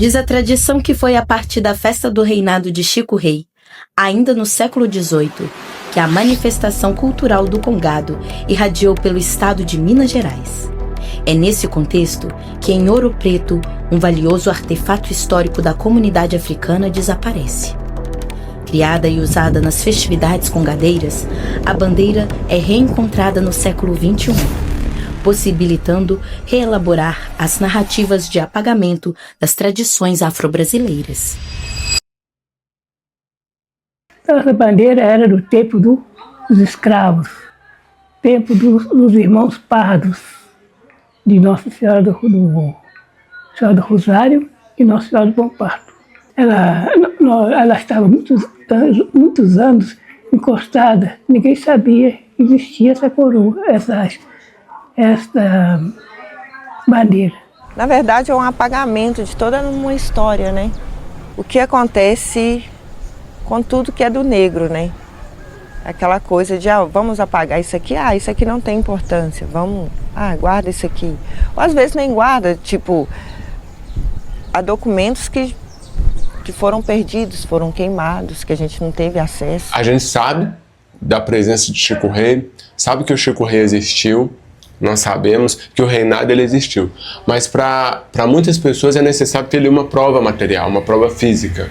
Diz a tradição que foi a partir da festa do reinado de Chico Rei, ainda no século XVIII, que a manifestação cultural do Congado irradiou pelo estado de Minas Gerais. É nesse contexto que em Ouro Preto, um valioso artefato histórico da comunidade africana desaparece. Criada e usada nas festividades congadeiras, a bandeira é reencontrada no século XXI, possibilitando reelaborar as narrativas de apagamento das tradições afro-brasileiras. Essa bandeira era do tempo dos escravos, tempo dos irmãos pardos, de Nossa Senhora Senhora do Rosário e Nossa Senhora do Bom Parto. Ela estava muitos anos encostada, ninguém sabia que existia essa coroa, essa bandeira. Na verdade, é um apagamento de toda uma história, né? O que acontece com tudo que é do negro, né? Aquela coisa de, vamos apagar isso aqui não tem importância, guarda isso aqui. Ou às vezes nem guarda, tipo, há documentos que foram perdidos, foram queimados, que a gente não teve acesso. A gente sabe da presença de Chico Rei, sabe que o Chico Rei existiu, nós sabemos que o reinado ele existiu, mas para muitas pessoas é necessário ter ali uma prova material, uma prova física.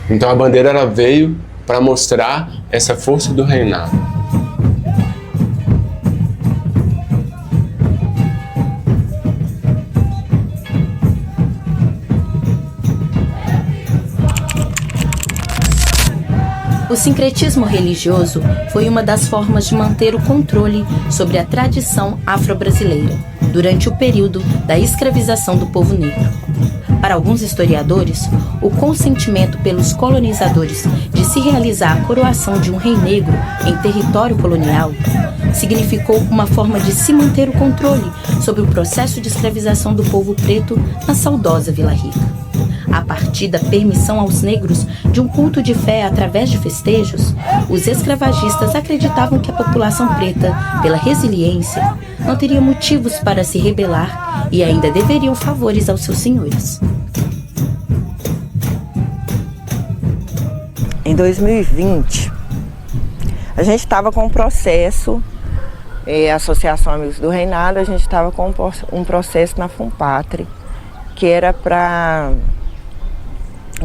Então a bandeira ela veio para mostrar essa força do reinado. O sincretismo religioso foi uma das formas de manter o controle sobre a tradição afro-brasileira durante o período da escravização do povo negro. Para alguns historiadores, o consentimento pelos colonizadores de se realizar a coroação de um rei negro em território colonial significou uma forma de se manter o controle sobre o processo de escravização do povo preto na saudosa Vila Rica. A partir da permissão aos negros de um culto de fé através de festejos, os escravagistas acreditavam que a população preta, pela resiliência, não teria motivos para se rebelar e ainda deveriam favores aos seus senhores. Em 2020, a gente estava com um processo, a Associação Amigos do Reinado, a gente estava com um processo na Funpatri, que era para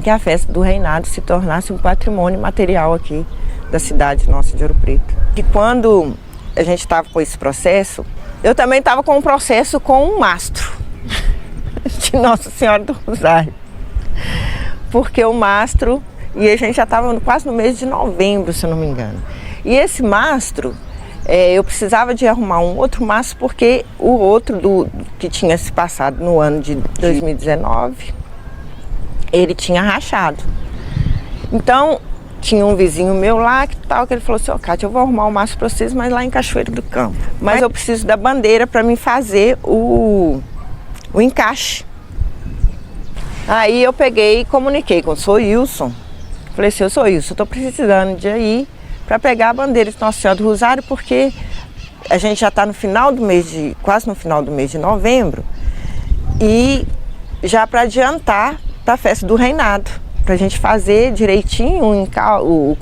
que a festa do reinado se tornasse um patrimônio material aqui da cidade nossa de Ouro Preto. E quando a gente estava com esse processo, eu também estava com um processo com um mastro de Nossa Senhora do Rosário. Porque o mastro, e a gente já estava quase no mês de novembro, se eu não me engano. E esse mastro, eu precisava de arrumar um outro mastro porque o outro que tinha se passado no ano de 2019, ele tinha rachado. Então, tinha um vizinho meu lá que ele falou assim, Cátia, eu vou arrumar o mastro para vocês, mas lá em Cachoeiro do Campo. Mas eu preciso da bandeira para mim fazer o encaixe. Aí eu peguei e comuniquei com o Sr. Wilson. Falei assim, Sr. Wilson, estou precisando de ir para pegar a bandeira de Nossa Senhora do Rosário, porque a gente já está quase no final do mês de novembro, e já para adiantar para a festa do reinado, para a gente fazer direitinho o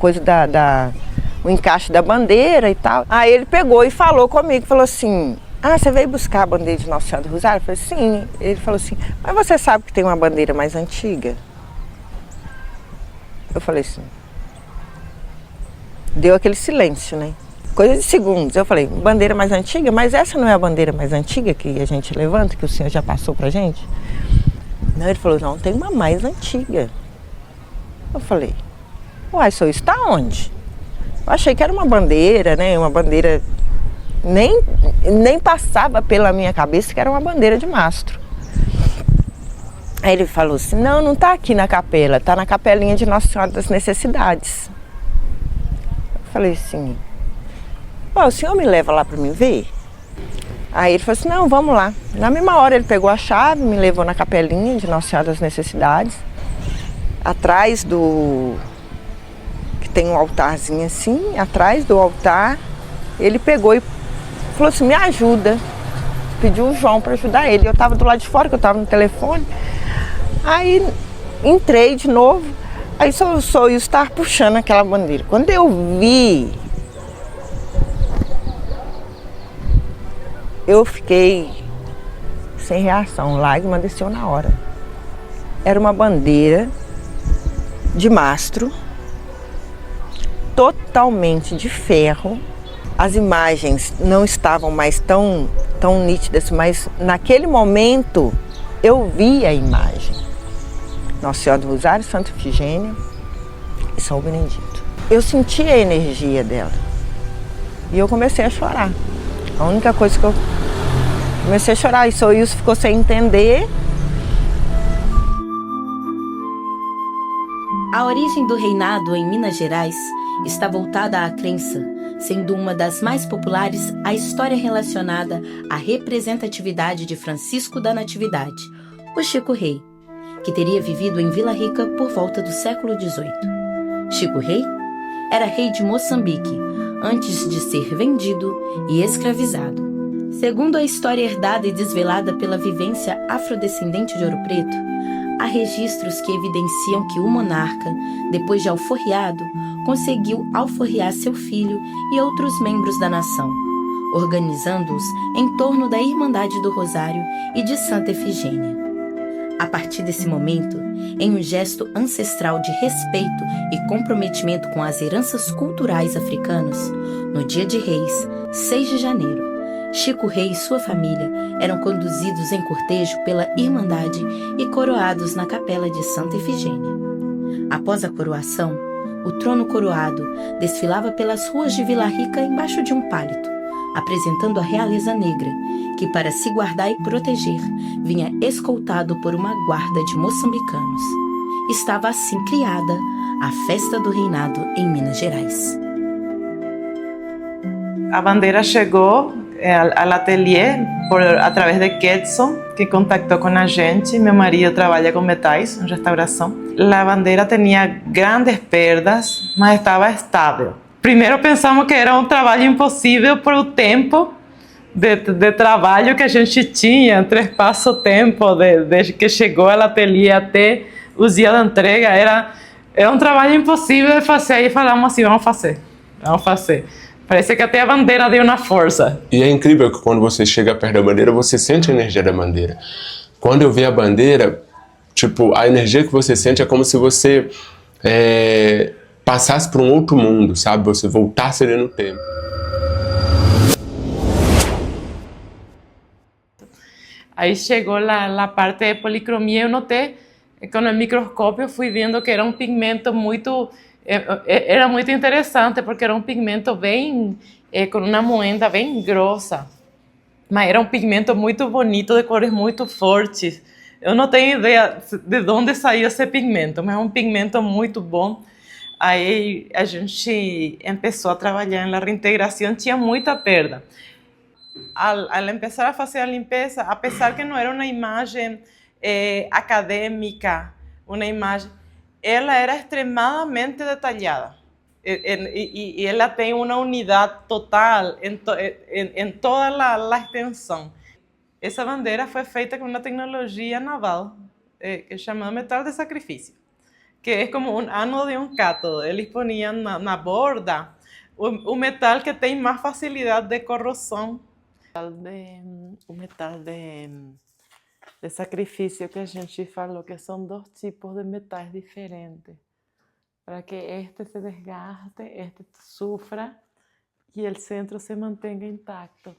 encaixe da bandeira e tal. Aí ele pegou e falou comigo, falou assim, você veio buscar a bandeira de Nossa Senhora do Rosário? Eu falei, sim. Ele falou assim, mas você sabe que tem uma bandeira mais antiga? Eu falei assim, deu aquele silêncio, né? Coisa de segundos. Eu falei, bandeira mais antiga? Mas essa não é a bandeira mais antiga que a gente levanta, que o senhor já passou pra gente? Não, ele falou, não, tem uma mais antiga. Eu falei, isso está onde? Eu achei que era uma bandeira, né? Uma bandeira, nem passava pela minha cabeça que era uma bandeira de mastro. Aí ele falou assim, não está aqui na capela, está na capelinha de Nossa Senhora das Necessidades. Eu falei assim, o senhor me leva lá para mim ver? Aí ele falou assim, não, vamos lá. Na mesma hora ele pegou a chave, me levou na capelinha de Nossa Senhora das Necessidades. Atrás que tem um altarzinho assim, atrás do altar, ele pegou e falou assim, me ajuda. Pediu o João para ajudar ele. Eu estava do lado de fora, que eu estava no telefone. Aí entrei de novo, aí só o Soilson estava puxando aquela bandeira. Quando eu vi, eu fiquei sem reação, lágrima desceu na hora. Era uma bandeira de mastro, totalmente de ferro. As imagens não estavam mais tão nítidas, mas naquele momento eu vi a imagem. Nossa Senhora do Rosário, Santa Efigênia e São Benedito. Eu senti a energia dela e eu comecei a chorar. A única coisa que eu comecei a chorar, e o Soilson ficou sem entender. A origem do reinado em Minas Gerais está voltada à crença, sendo uma das mais populares a história relacionada à representatividade de Francisco da Natividade, o Chico Rei, que teria vivido em Vila Rica por volta do século XVIII. Chico Rei era rei de Moçambique antes de ser vendido e escravizado. Segundo a história herdada e desvelada pela vivência afrodescendente de Ouro Preto, há registros que evidenciam que o monarca, depois de alforriado, conseguiu alforriar seu filho e outros membros da nação, organizando-os em torno da Irmandade do Rosário e de Santa Efigênia. A partir desse momento, em um gesto ancestral de respeito e comprometimento com as heranças culturais africanas, no dia de Reis, 6 de janeiro, Chico Rei e sua família eram conduzidos em cortejo pela Irmandade e coroados na capela de Santa Efigênia. Após a coroação, o trono coroado desfilava pelas ruas de Vila Rica embaixo de um pálito, apresentando a realeza negra, que para se guardar e proteger, vinha escoltado por uma guarda de moçambicanos. Estava assim criada a Festa do Reinado em Minas Gerais. A bandeira chegou al ateliê através de Quedson, que contactou com a gente. Meu marido trabalha com metais em restauração. A bandeira tinha grandes perdas, mas estava estável. Primeiro pensamos que era um trabalho impossível por o tempo de trabalho que a gente tinha, entre espaço-tempo, desde que chegou ao ateliê até o dia da entrega. Era um trabalho impossível de fazer. Aí falamos assim, vamos fazer. Parece que até a bandeira deu uma força. E é incrível que quando você chega perto da bandeira, você sente a energia da bandeira. Quando eu vi a bandeira, tipo, a energia que você sente é como se você passasse para um outro mundo, sabe? Você voltasse ali no tempo. Aí chegou a parte de policromia, eu notei, com o microscópio fui vendo que era um pigmento muito... Era muito interessante, porque era um pigmento bem, com uma moenda bem grossa, mas era um pigmento muito bonito, de cores muito fortes. Eu não tenho ideia de onde saiu esse pigmento, mas é um pigmento muito bom. Aí a gente começou a trabalhar na reintegração, tinha muita perda. Al começar a fazer a limpeza, apesar que não era uma imagem acadêmica, uma imagem... ela era extremadamente detalhada e ela tem uma unidade total em toda a extensão. Essa bandeira foi feita com uma tecnologia naval que é chamada metal de sacrifício, que é como um ánodo de um cátodo. Eles poniam na borda o metal que tem mais facilidade de corrosão. O metal de sacrifício que a gente falou, que são 2 tipos de metais diferentes, para que este se desgaste, este sufra e o centro se mantenha intacto.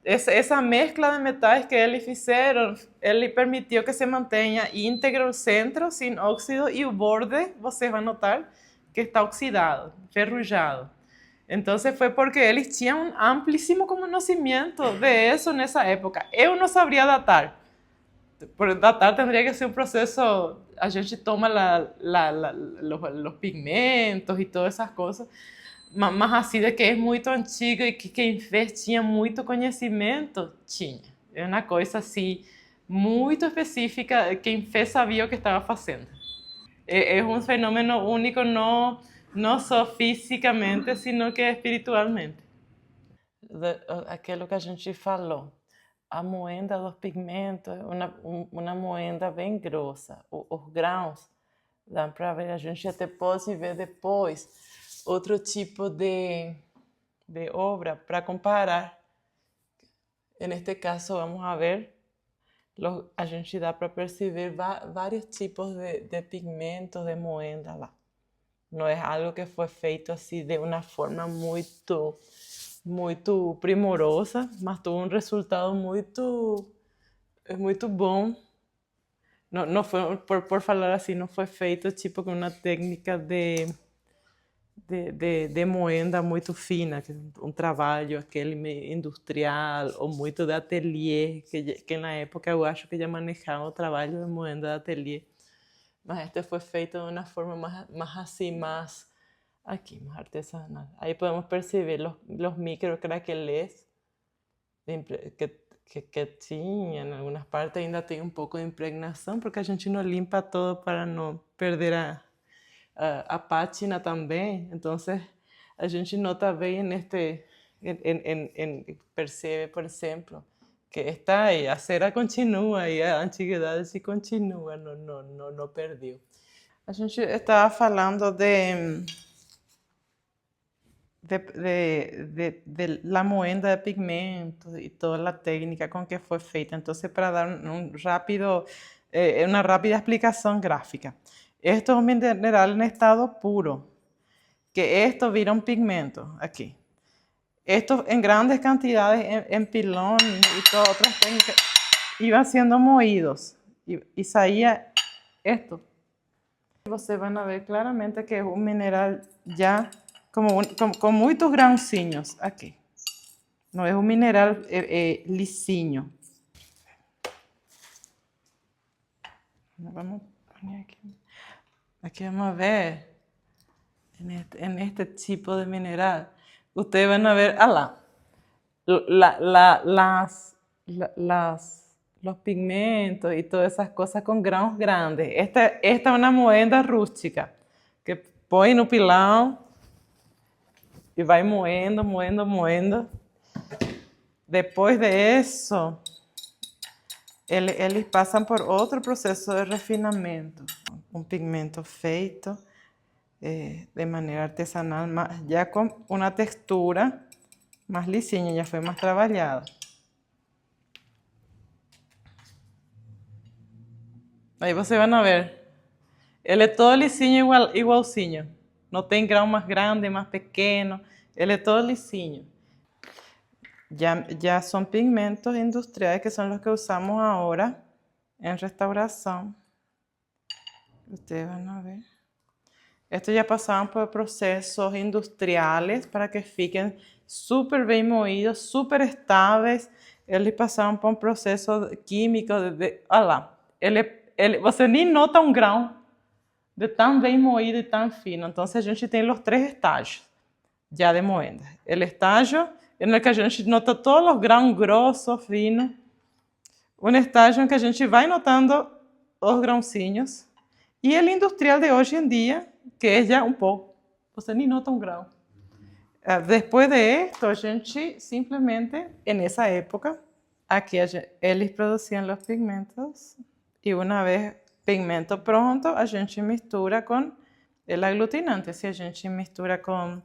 Essa mescla de metais que eles fizeram, ele permitiu que se mantenha íntegro o centro, sem óxido, e o borde, você vai notar que está oxidado, ferrujado. Então foi porque eles tinham um amplíssimo conhecimento de isso nessa época. Eu não sabia datar. Por datar tendría que ser un proceso, a gente toma los pigmentos y todas esas cosas, mas assim de que é muito antigo e que quem fez tinha muito conhecimento, tinha. É uma coisa assim, muito específica, quem fez sabia o que estava fazendo. É um fenômeno único, não só fisicamente, sino que espiritualmente. Aquilo que a gente falou. a moenda dos pigmentos é uma moenda bem grossa. Os grãos dá para ver, a gente até pode ver depois outro tipo de obra para comparar. Neste caso, vamos a ver, a gente dá para perceber vários tipos de pigmentos de moenda lá. Não é algo que foi feito assim de uma forma muito primorosa, mas tuvo resultado muito bom. Não foi, por falar assim, não foi feito tipo com uma técnica de moenda muito fina, trabalho aquele industrial ou muito de ateliê, que na época eu acho que já manejavam o trabalho de moenda de ateliê. Mas este foi feito de uma forma mais assim, mais artesanal. Aí podemos perceber los micro craquelés que tinha, em algumas partes ainda tem um pouco de impregnação, porque a gente não limpa todo para não perder a pátina também. Então a gente nota bem percebe, por exemplo, que está aí, a cera continua e a antiguidade se continua, não perdeu. A gente estava falando de la moenda de pigmentos y toda la técnica con que fue feita. Entonces, para dar una rápida explicación gráfica. Esto es un mineral en estado puro, que esto vira un pigmento aquí. Esto en grandes cantidades en pilón y todas otras técnicas iban siendo moídos y salía esto. Vocês vão ver claramente que é um mineral já com muitos grãozinhos aqui. Não é um mineral lisinho. Vamos poner aqui. Aqui vamos ver en este tipo de mineral. Ustedes van a ver, los pigmentos y todas esas cosas con grãos grandes. Esta es una moenda rústica que põe no pilão y va moendo. Después de eso, eles passam por outro processo de refinamento. Um pigmento feito de maneira artesanal, já com uma textura mais lisinha, já foi mais trabalhada. Aí vocês vão ver, ele é todo lisinho, igualzinho. Não tem grão mais grande, mais pequeno, ele é todo lisinho. Ya son pigmentos industriales que son los que usamos ahora en restauración. Ustedes van a ver. Estos ya pasaban por procesos industriales para que fiquen súper bien moídos, súper estáveis. Eles passavam por um processo químico olha lá. Você nem nota um grão de tão bem moído e tão fino. Então, a gente tem os 3 estágios já de moenda. O estágio en el que a gente nota todos los grãos grossos, finos. Um estágio em que a gente vai notando os grãozinhos. E o industrial de hoje em dia, que é já um pouco. Você nem nota um grão. Depois de esto, a gente simplesmente, nessa época, aqui eles produziam os pigmentos. E uma vez pigmento pronto, a gente mistura com o aglutinante. Se a gente mistura com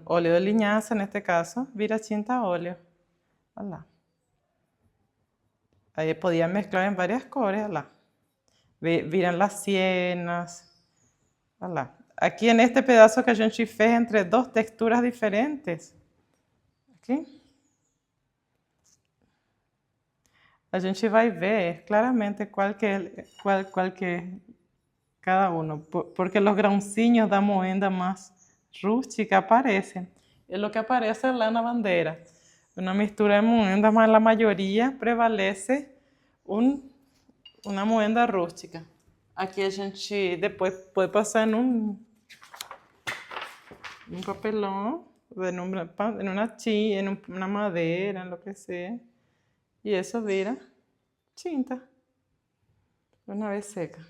óleo de linhaça, neste caso, vira tinta óleo. Olha lá. Aí podia mesclar em várias cores, olha lá. Viram as sienas. Olha lá. Aqui neste pedaço que a gente fez entre 2 texturas diferentes. Aqui. A gente vai ver claramente qual que é cada um. Porque os grãozinhos da moenda mais rústica aparecem. É o que aparece lá na bandeira. Uma mistura de moendas, mas a maioria prevalece uma moenda rústica. Aqui a gente depois pode passar em um papelão, em uma tinta, em uma madeira, em lo que seja. E isso vira tinta, uma vez seca.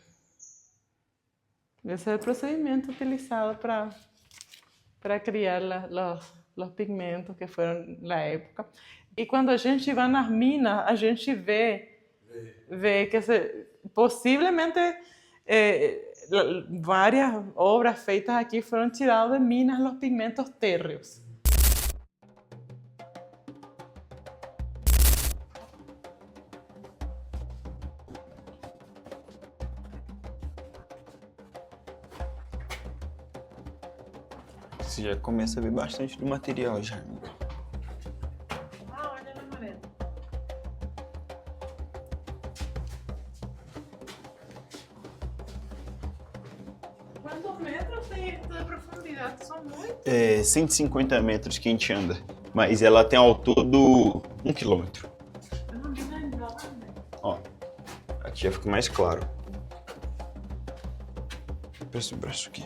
Esse é o procedimento utilizado para criar os pigmentos que foram na época. E quando a gente vai nas minas, a gente vê que possivelmente várias obras feitas aqui foram tiradas de minas os pigmentos térreos. Você já começa a ver bastante do material já. Ah, olha na amarela. Quantos metros tem de profundidade? São muitos. 150 metros que a gente anda, mas ela tem ao todo 1 quilômetro. Eu não me lembrava, né? Ó, aqui já fica mais claro. Presta o braço aqui.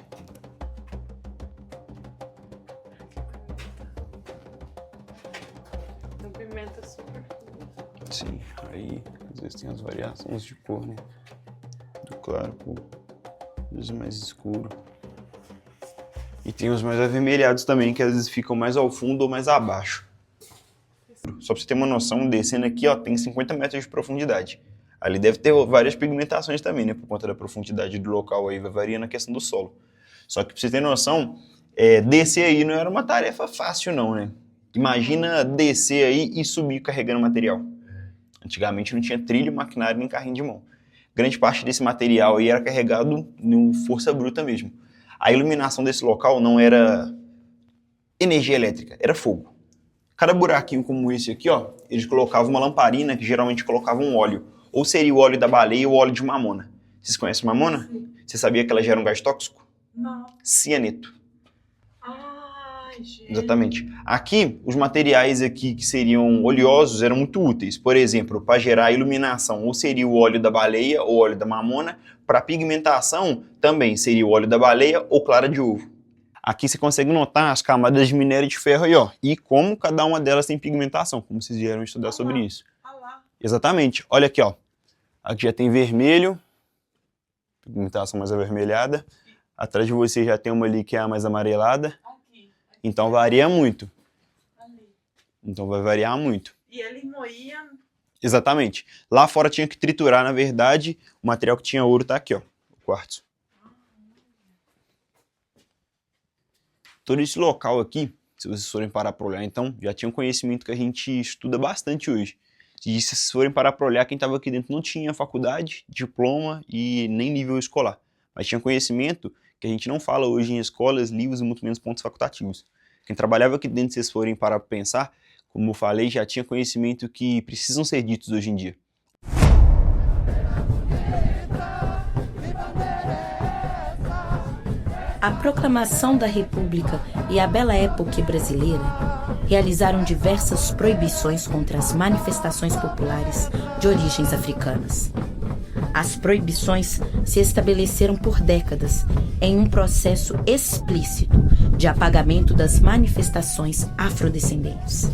O pimenta é super. Sim, aí às vezes tem as variações de cor, né? Do claro pro às vezes mais escuro. E tem os mais avermelhados também, que às vezes ficam mais ao fundo ou mais abaixo. Só pra você ter uma noção, descendo aqui, ó, tem 50 metros de profundidade. Ali deve ter várias pigmentações também, né? Por conta da profundidade do local aí, vai variando a questão do solo. Só que pra você ter noção, descer aí não era uma tarefa fácil não, né? Imagina descer aí e subir carregando material. Antigamente não tinha trilho, maquinário nem carrinho de mão. Grande parte desse material aí era carregado no força bruta mesmo. A iluminação desse local não era energia elétrica, era fogo. Cada buraquinho como esse aqui, ó, eles colocavam uma lamparina que geralmente colocava um óleo. Ou seria o óleo da baleia ou o óleo de mamona. Vocês conhecem mamona? Sim. Você sabia que ela gera um gás tóxico? Não. Cianeto. Ai, gente. Exatamente. Aqui, os materiais aqui que seriam oleosos eram muito úteis. Por exemplo, para gerar iluminação, ou seria o óleo da baleia ou óleo da mamona. Para pigmentação, também seria o óleo da baleia ou clara de ovo. Aqui você consegue notar as camadas de minério de ferro aí, ó. E como cada uma delas tem pigmentação, como vocês vieram estudar sobre isso. Exatamente. Olha aqui, ó. Aqui já tem vermelho, pigmentação mais avermelhada. Atrás de você já tem uma ali que é a mais amarelada. Então varia muito. Então vai variar muito. E eles moíam? Exatamente. Lá fora tinha que triturar, na verdade, o material que tinha ouro tá aqui, ó, o quartzo. Todo esse local aqui, se vocês forem parar para olhar, então, já tinha um conhecimento que a gente estuda bastante hoje. E se vocês forem parar para olhar, quem estava aqui dentro não tinha faculdade, diploma e nem nível escolar. Mas tinha conhecimento que a gente não fala hoje em escolas, livros e muito menos pontos facultativos. Quem trabalhava aqui dentro, se vocês forem parar para pensar, como eu falei, já tinha conhecimento que precisam ser ditos hoje em dia. A proclamação da República e a Bela Époque brasileira realizaram diversas proibições contra as manifestações populares de origens africanas. As proibições se estabeleceram por décadas em um processo explícito de apagamento das manifestações afrodescendentes.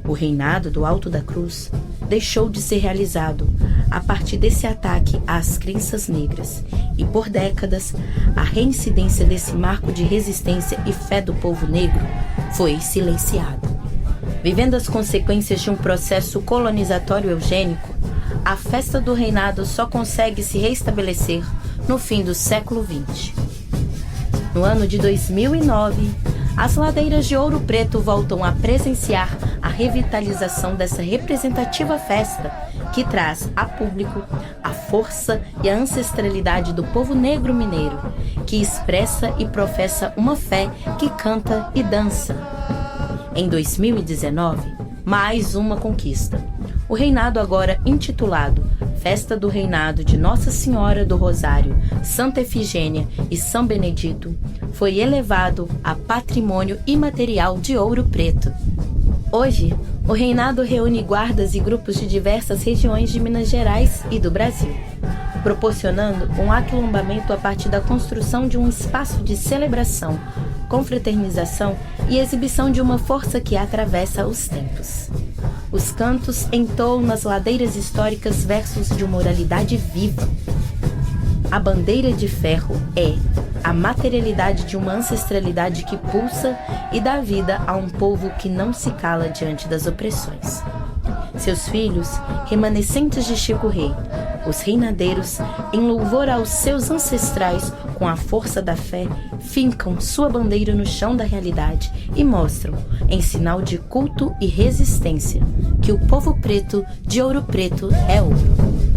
O reinado do Alto da Cruz deixou de ser realizado a partir desse ataque às crenças negras e, por décadas, a reincidência desse marco de resistência e fé do povo negro foi silenciada. Vivendo as consequências de um processo colonizatório eugênico, a festa do reinado só consegue se restabelecer no fim do século XX. No ano de 2009, as ladeiras de Ouro Preto voltam a presenciar a revitalização dessa representativa festa que traz a público a força e a ancestralidade do povo negro mineiro, que expressa e professa uma fé que canta e dança. Em 2019, mais uma conquista. O reinado agora intitulado Festa do Reinado de Nossa Senhora do Rosário, Santa Efigênia e São Benedito foi elevado a patrimônio imaterial de Ouro Preto. Hoje, o reinado reúne guardas e grupos de diversas regiões de Minas Gerais e do Brasil, proporcionando um aquilombamento a partir da construção de um espaço de celebração, confraternização e exibição de uma força que atravessa os tempos. Os cantos entoam nas ladeiras históricas versos de uma oralidade viva. A bandeira de ferro é a materialidade de uma ancestralidade que pulsa e dá vida a um povo que não se cala diante das opressões. Seus filhos, remanescentes de Chico Rei, os reinadeiros, em louvor aos seus ancestrais, com a força da fé, fincam sua bandeira no chão da realidade e mostram, em sinal de culto e resistência, que o povo preto de Ouro Preto é ouro.